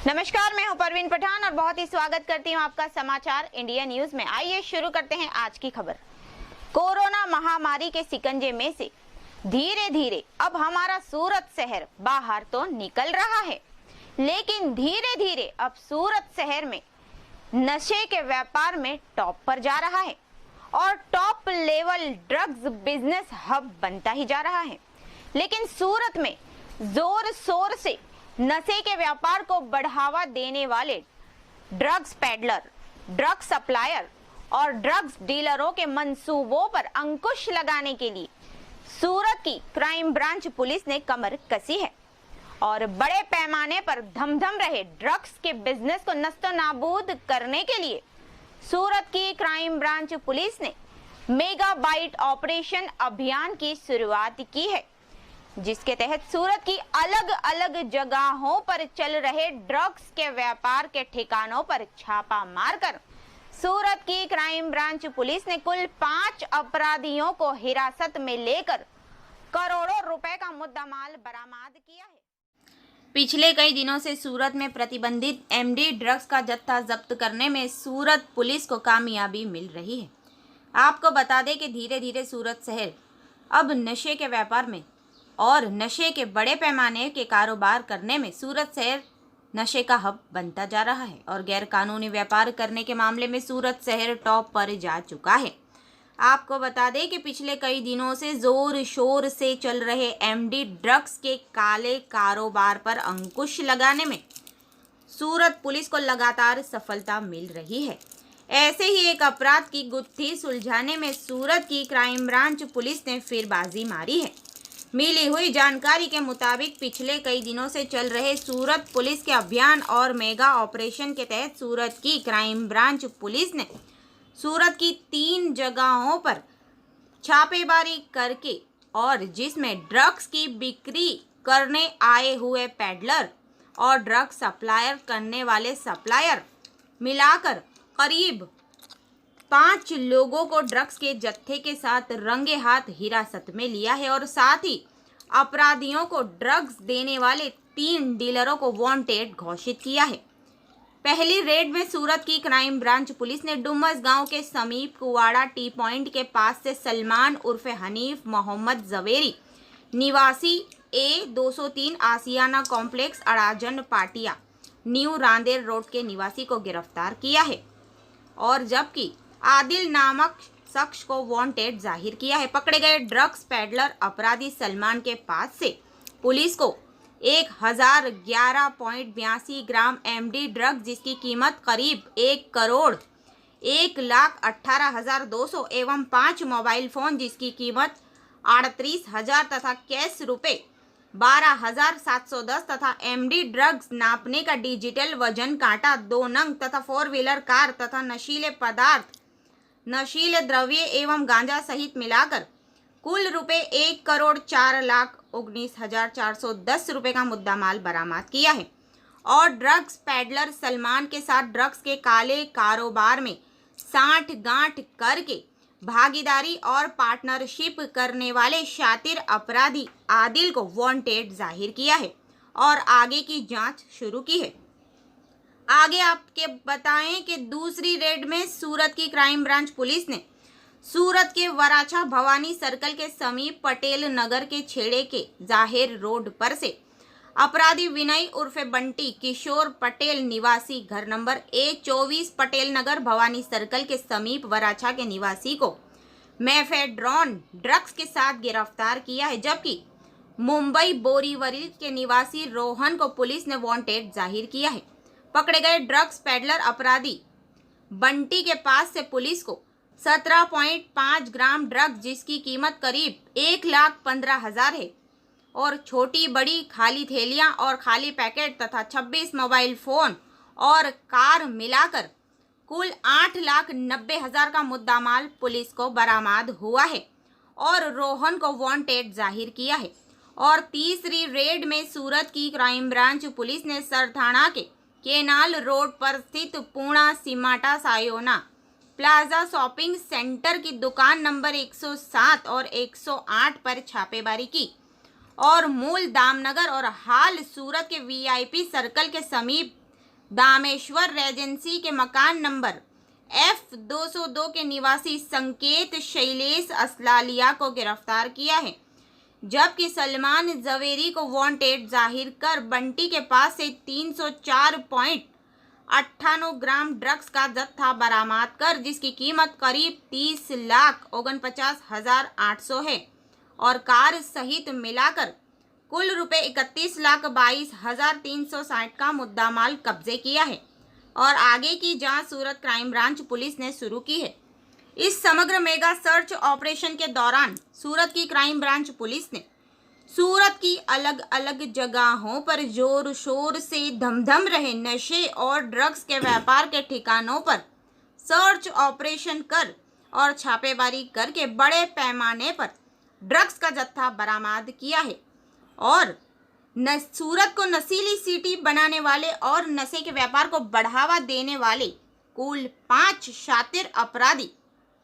नमस्कार, मैं हूं परवीन पठान और बहुत ही स्वागत करती हूं आपका समाचार इंडिया न्यूज में। आइए शुरू करते हैं आज की खबर। कोरोना महामारी के शिकंजे में से धीरे धीरे अब हमारा सूरत शहर बाहर तो निकल रहा है, लेकिन धीरे धीरे अब सूरत शहर में नशे के व्यापार में टॉप पर जा रहा है और top level drugs business hub बनता ही जा रहा है। लेकिन सूरत में जोर शोर से नशे के व्यापार को बढ़ावा देने वाले ड्रग्स पेडलर, ड्रग्स सप्लायर और ड्रग्स डीलरों के मंसूबों पर अंकुश लगाने के लिए सूरत की क्राइम ब्रांच पुलिस ने कमर कसी है और बड़े पैमाने पर धमधम रहे ड्रग्स के बिजनेस को नस्तो नाबूद करने के लिए सूरत की क्राइम ब्रांच पुलिस ने मेगा बाइट ऑपरेशन अभियान की शुरुआत की है, जिसके तहत सूरत की अलग अलग जगहों पर चल रहे ड्रग्स के व्यापार के ठिकानों पर छापा मारकर सूरत की क्राइम ब्रांच पुलिस ने कुल 5 अपराधियों को हिरासत में लेकर करोड़ों रुपए का मुद्दामाल बरामद किया है। पिछले कई दिनों से सूरत में प्रतिबंधित एमडी ड्रग्स का जत्था जब्त करने में सूरत पुलिस को कामयाबी मिल रही है। आपको बता दें कि धीरे धीरे सूरत शहर अब नशे के व्यापार में और नशे के बड़े पैमाने के कारोबार करने में सूरत शहर नशे का हब बनता जा रहा है और गैर कानूनी व्यापार करने के मामले में सूरत शहर टॉप पर जा चुका है। आपको बता दें कि पिछले कई दिनों से जोर शोर से चल रहे एमडी ड्रग्स के काले कारोबार पर अंकुश लगाने में सूरत पुलिस को लगातार सफलता मिल रही है। ऐसे ही एक अपराध की गुत्थी सुलझाने में सूरत की क्राइम ब्रांच पुलिस ने फिर बाजी मारी है। मिली हुई जानकारी के मुताबिक पिछले कई दिनों से चल रहे सूरत पुलिस के अभियान और मेगा ऑपरेशन के तहत सूरत की क्राइम ब्रांच पुलिस ने सूरत की 3 जगहों पर छापेमारी करके और जिसमें ड्रग्स की बिक्री करने आए हुए पेडलर और ड्रग्स सप्लायर करने वाले सप्लायर मिलाकर करीब 5 लोगों को ड्रग्स के जत्थे के साथ रंगे हाथ हिरासत में लिया है और साथ ही अपराधियों को ड्रग्स देने वाले 3 डीलरों को वांटेड घोषित किया है। पहली रेड में सूरत की क्राइम ब्रांच पुलिस ने डुमस गांव के समीप कुवाड़ा टी पॉइंट के पास से सलमान उर्फे हनीफ मोहम्मद जवेरी निवासी A203 आसियाना कॉम्प्लेक्स अड़ाजन पाटिया न्यू रांदेर रोड के निवासी को गिरफ्तार किया है और जबकि आदिल नामक शख्स को वांटेड जाहिर किया है। पकड़े गए ड्रग्स पेडलर अपराधी सलमान के पास से पुलिस को 1011.82 ग्राम एमडी ड्रग्स जिसकी कीमत करीब 1,01,18,200 एवं 5 मोबाइल फोन जिसकी कीमत 38,000 तथा कैश रुपए 12,710 तथा एमडी ड्रग्स नापने का डिजिटल वजन कांटा 2 नंग तथा 4 व्हीलर कार तथा नशीले पदार्थ, नशीले द्रव्य एवं गांजा सहित मिलाकर कुल रुपए 1,04,19,410 रुपए का मुद्दामाल बरामद किया है और ड्रग्स पेडलर सलमान के साथ ड्रग्स के काले कारोबार में साठ-गांठ करके भागीदारी और पार्टनरशिप करने वाले शातिर अपराधी आदिल को वांटेड जाहिर किया है और आगे की जांच शुरू की है। आगे आपके बताएं कि दूसरी रेड में सूरत की क्राइम ब्रांच पुलिस ने सूरत के वराछा भवानी सर्कल के समीप पटेल नगर के छेड़े के जाहिर रोड पर से अपराधी विनय उर्फे बंटी किशोर पटेल निवासी घर number A24 Patel Nagar Bhavani circle के समीप वराछा के निवासी को मेफेड्रॉन ड्रग्स के साथ गिरफ्तार किया है, जबकि मुंबई बोरीवली के निवासी रोहन को पुलिस ने वांटेड जाहिर किया है। पकड़े गए ड्रग्स पेडलर अपराधी बंटी के पास से पुलिस को 17.5 ग्राम ड्रग्स जिसकी कीमत करीब 1,15,000 है और छोटी बड़ी खाली थैलियां और खाली पैकेट तथा 26 मोबाइल फोन और कार मिलाकर कुल 8,90,000 का मुद्दामाल पुलिस को बरामद हुआ है और रोहन को वांटेड जाहिर किया है। और तीसरी रेड में सूरत की क्राइम ब्रांच पुलिस ने सरथाना के केनाल रोड पर स्थित पूर्णा सिमाटा सायोना प्लाजा शॉपिंग सेंटर की दुकान नंबर 107 और 108 पर छापेमारी की और मूल दामनगर और हाल सूरत के वीआईपी सर्कल के समीप दामेश्वर रेजेंसी के मकान नंबर F202 के निवासी संकेत शैलेश असलालिया को गिरफ्तार किया है, जबकि सलमान जवेरी को वांटेड जाहिर कर बंटी के पास से 304.98 ग्राम ड्रग्स का जत्था बरामद कर जिसकी कीमत करीब 30,49,800 है और कार सहित मिलाकर कुल रुपए 31,22,360 का मुद्दामाल कब्जे किया है और आगे की जांच सूरत क्राइम ब्रांच पुलिस ने शुरू की है। इस समग्र मेगा सर्च ऑपरेशन के दौरान सूरत की क्राइम ब्रांच पुलिस ने सूरत की अलग अलग जगहों पर जोर शोर से धमधम रहे नशे और ड्रग्स के व्यापार के ठिकानों पर सर्च ऑपरेशन कर और छापेमारी करके बड़े पैमाने पर ड्रग्स का जत्था बरामद किया है और सूरत को नशीली सिटी बनाने वाले और नशे के व्यापार को बढ़ावा देने वाले कुल 5 शातिर अपराधी,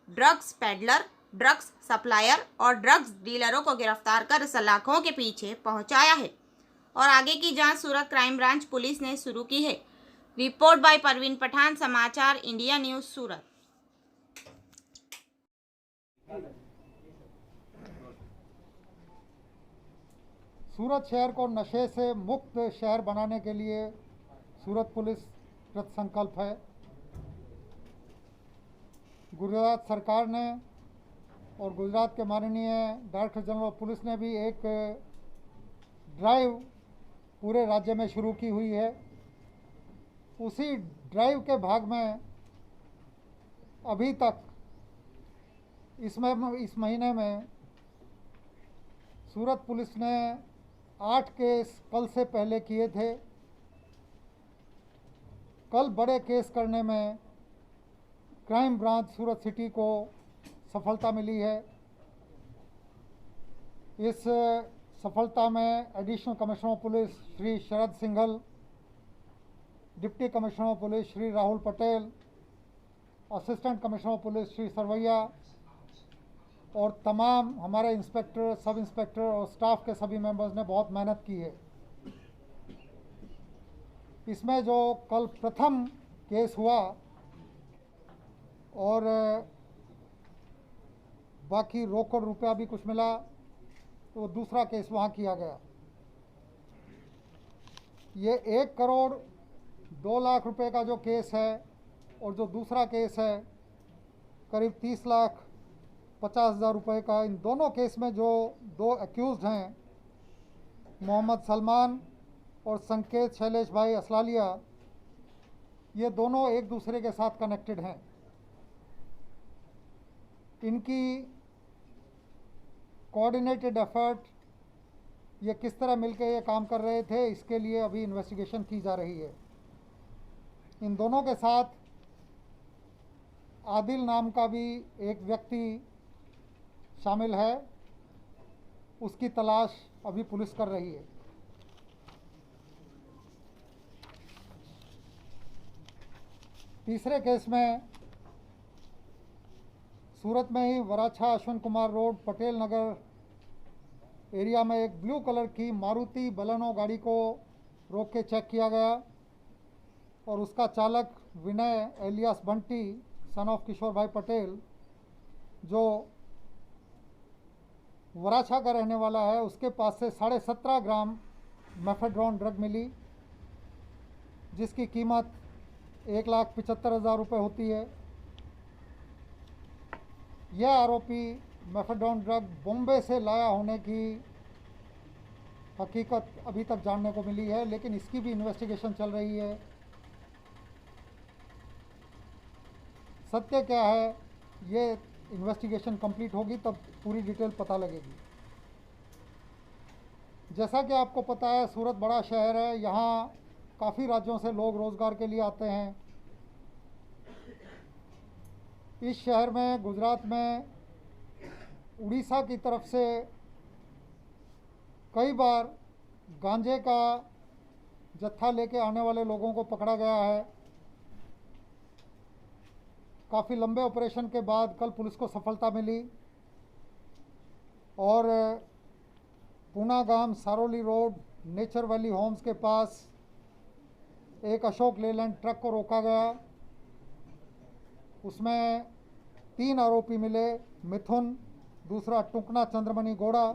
ड्रग्स पेडलर, ड्रग्स सप्लायर और ड्रग्स डीलरों को गिरफ्तार कर सलाखों के पीछे पहुंचाया है और आगे की जांच सूरत क्राइम ब्रांच पुलिस ने शुरू की है। रिपोर्ट बाय परवीन पठान, समाचार इंडिया न्यूज सूरत। सूरत शहर को नशे से मुक्त शहर बनाने के लिए सूरत पुलिस कृत संकल्प है। गुजरात सरकार ने और गुजरात के माननीय डायरेक्टर जनरल ऑफ पुलिस ने भी एक ड्राइव पूरे राज्य में शुरू की हुई है। उसी ड्राइव के भाग में अभी तक इस महीने में सूरत पुलिस ने 8 केस कल से पहले किए थे। कल बड़े केस करने में क्राइम ब्रांच सूरत सिटी को सफलता मिली है। इस सफलता में additional commissioner of police Shri Sharad Singhal, deputy commissioner of police Shri Rahul Patel, assistant commissioner of police Shri Sarvaiya और तमाम हमारे इंस्पेक्टर, सब इंस्पेक्टर और स्टाफ के सभी मेंबर्स ने बहुत मेहनत की है। इसमें जो कल प्रथम केस हुआ और बाकी रोकड़ रुपया भी कुछ मिला, तो दूसरा केस वहाँ किया गया। ये 1 करोड़ 2 लाख रुपए का जो केस है और जो दूसरा केस है करीब 30,50,000 रुपए का। इन दोनों केस में जो 2 एक्यूज्ड हैं, मोहम्मद सलमान और संकेत शैलेश भाई असलालिया, ये दोनों एक दूसरे के साथ कनेक्टेड हैं। इनकी कोऑर्डिनेटेड एफर्ट, ये किस तरह मिलकर ये काम कर रहे थे, इसके लिए अभी इन्वेस्टिगेशन की जा रही है। इन दोनों के साथ आदिल नाम का भी एक व्यक्ति शामिल है, उसकी तलाश अभी पुलिस कर रही है। तीसरे केस में सूरत में ही वराछा अश्विन कुमार रोड पटेल नगर एरिया में एक ब्लू कलर की मारुति बलेनो गाड़ी को रोक के चेक किया गया और उसका चालक विनय एलियास बंटी सन ऑफ किशोर भाई पटेल, जो वराछा का रहने वाला है, उसके पास से 17.5 ग्राम मेफेड्रोन ड्रग मिली, जिसकी कीमत 1,75,000 रुपये होती है। यह आरोपी मेफेड्रोन ड्रग बॉम्बे से लाया होने की हकीकत अभी तक जानने को मिली है, लेकिन इसकी भी इन्वेस्टिगेशन चल रही है। सत्य क्या है, ये इन्वेस्टिगेशन कंप्लीट होगी तब पूरी डिटेल पता लगेगी। जैसा कि आपको पता है, सूरत बड़ा शहर है, यहाँ काफ़ी राज्यों से लोग रोज़गार के लिए आते हैं। इस शहर में, गुजरात में, उड़ीसा की तरफ से कई बार गांजे का जत्था लेके आने वाले लोगों को पकड़ा गया है। काफ़ी लंबे ऑपरेशन के बाद कल पुलिस को सफलता मिली और Punagam Saroli road nature valley homes के पास एक अशोक लेलैंड ट्रक को रोका गया। उसमें 3 आरोपी मिले, मिथुन, दूसरा टुकना चंद्रमणि गौड़ा,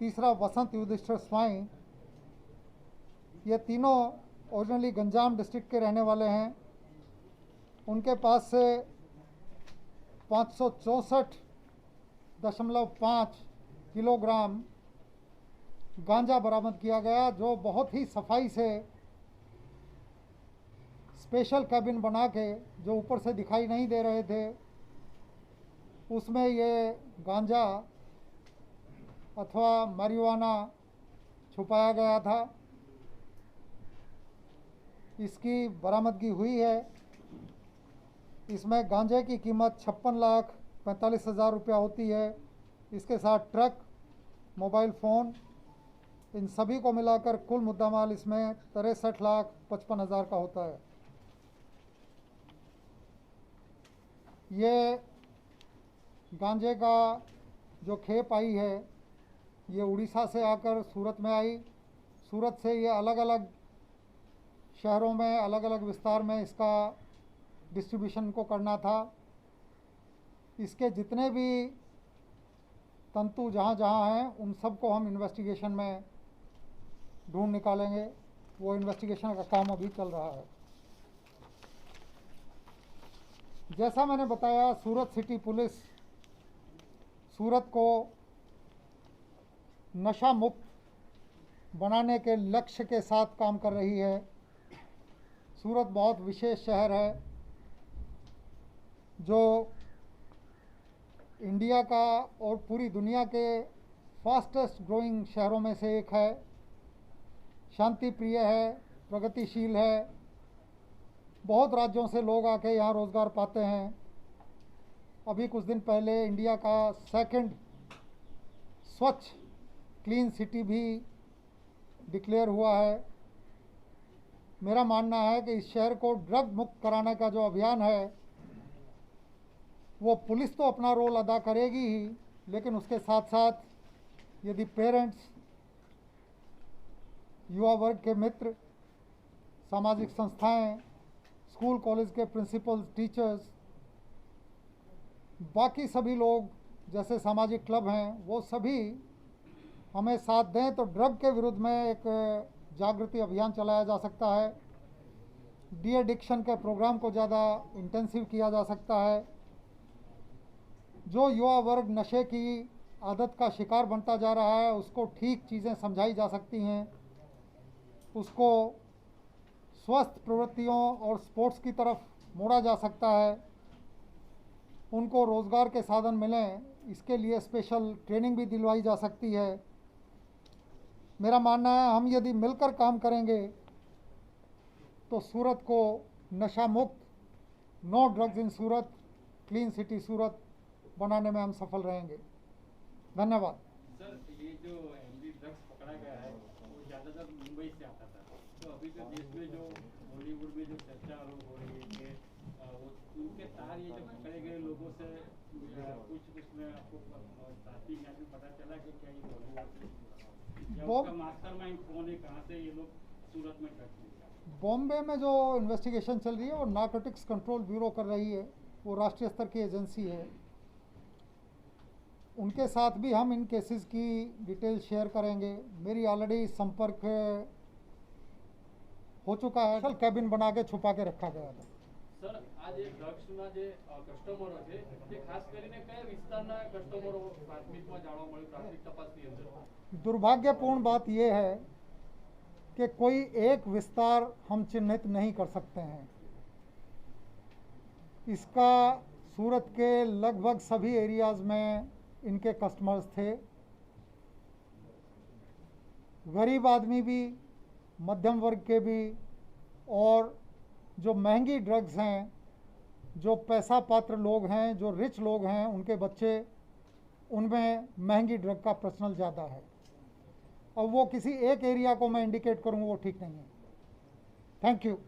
तीसरा वसंत युधिष्ठिर स्वाई। ये तीनों ओरिजिनली गंजाम डिस्ट्रिक्ट के रहने वाले हैं। उनके पास से 564.5 किलोग्राम गांजा बरामद किया गया, जो बहुत ही सफाई से स्पेशल कैबिन बना के, जो ऊपर से दिखाई नहीं दे रहे थे, उसमें ये गांजा अथवा marijuana छुपाया गया था। इसकी बरामदगी हुई है। इसमें गांजे की कीमत 56,45,000 रुपया होती है। इसके साथ ट्रक, मोबाइल फ़ोन, इन सभी को मिलाकर कुल मुद्दामाल इसमें 63,55,000 का होता है। ये गांजे का जो खेप आई है, ये उड़ीसा से आकर सूरत में आई। सूरत से ये अलग अलग शहरों में, अलग अलग विस्तार में इसका डिस्ट्रीब्यूशन को करना था। इसके जितने भी तंतु जहाँ जहाँ हैं, उन सब को हम इन्वेस्टिगेशन में ढूंढ निकालेंगे। वो इन्वेस्टिगेशन का काम अभी चल रहा है। जैसा मैंने बताया, सूरत सिटी पुलिस सूरत को नशा मुक्त बनाने के लक्ष्य के साथ काम कर रही है। सूरत बहुत विशेष शहर है, जो इंडिया का और पूरी दुनिया के फास्टेस्ट ग्रोइंग शहरों में से एक है। शांति प्रिय है, प्रगतिशील है। बहुत राज्यों से लोग आके यहाँ रोज़गार पाते हैं। अभी कुछ दिन पहले इंडिया का 2nd स्वच्छ क्लीन सिटी भी डिक्लेयर हुआ है। मेरा मानना है कि इस शहर को ड्रग मुक्त कराने का जो अभियान है, वो पुलिस तो अपना रोल अदा करेगी ही, लेकिन उसके साथ साथ यदि पेरेंट्स, युवा वर्ग के मित्र, सामाजिक संस्थाएं, स्कूल कॉलेज के प्रिंसिपल्स, टीचर्स, बाकी सभी लोग जैसे सामाजिक क्लब हैं, वो सभी हमें साथ दें तो ड्रग के विरुद्ध में एक जागृति अभियान चलाया जा सकता है। डी एडिक्शन के प्रोग्राम को ज़्यादा इंटेंसिव किया जा सकता है। जो युवा वर्ग नशे की आदत का शिकार बनता जा रहा है, उसको ठीक चीज़ें समझाई जा सकती हैं। उसको स्वस्थ प्रवृत्तियों और स्पोर्ट्स की तरफ मोड़ा जा सकता है। उनको रोज़गार के साधन मिलें, इसके लिए स्पेशल ट्रेनिंग भी दिलवाई जा सकती है। मेरा मानना है, हम यदि मिलकर काम करेंगे तो सूरत को नशा मुक्त, no drugs in Surat, clean city Surat बनाने में हम सफल रहेंगे। धन्यवाद। सर, ये जो एमडी ड्रग्स पकड़ा गया है, वो ज़्यादातर मुंबई से आता था। तो अभी जो देश में जो बॉलीवुड में जो चर्चा हो रही है कि वो उनके तार ये जो पकड़े गए लोगों से कुछ उसमें आपको साथी यहाँ भी पता चला कि क्या ये बॉलीवुड या उसका मास्टरमाइंड कौन है, कहाँ से ये लोग सूरत में ड्रग्स मिलता है? बॉम्बे में जो इन्वेस्टिगेशन चल रही है, वो नार्कोटिक्स कंट्रोल ब्यूरो कर रही है। वो राष्ट्रीय स्तर की एजेंसी है। उनके साथ भी हम इन केसेस की डिटेल शेयर करेंगे। मेरी ऑलरेडी संपर्क हो चुका है। कल कैबिन बना के छुपा के रखा गया था। સર, આ જે ડ્રગ્સના જે કસ્ટમરો છે, તે ખાસ કરીને કયા વિસ્તારના કસ્ટમરો પ્રાથમિકમાં જાણવા મળ્યું પ્રાથમિક તપાસની અંદર? दुर्भाग्यपूर्ण बात यह है कि कोई एक विस्तार हम चिन्हित नहीं कर सकते हैं। इसका सूरत के लगभग सभी एरियाज़ में इनके कस्टमर्स थे। गरीब आदमी भी, मध्यम वर्ग के भी, और जो महंगी ड्रग्स हैं, जो पैसा पात्र लोग हैं, जो रिच लोग हैं, उनके बच्चे, उनमें महंगी ड्रग का प्रचलन ज़्यादा है। और वो किसी एक एरिया को मैं इंडिकेट करूँ, वो ठीक नहीं है। Thank you.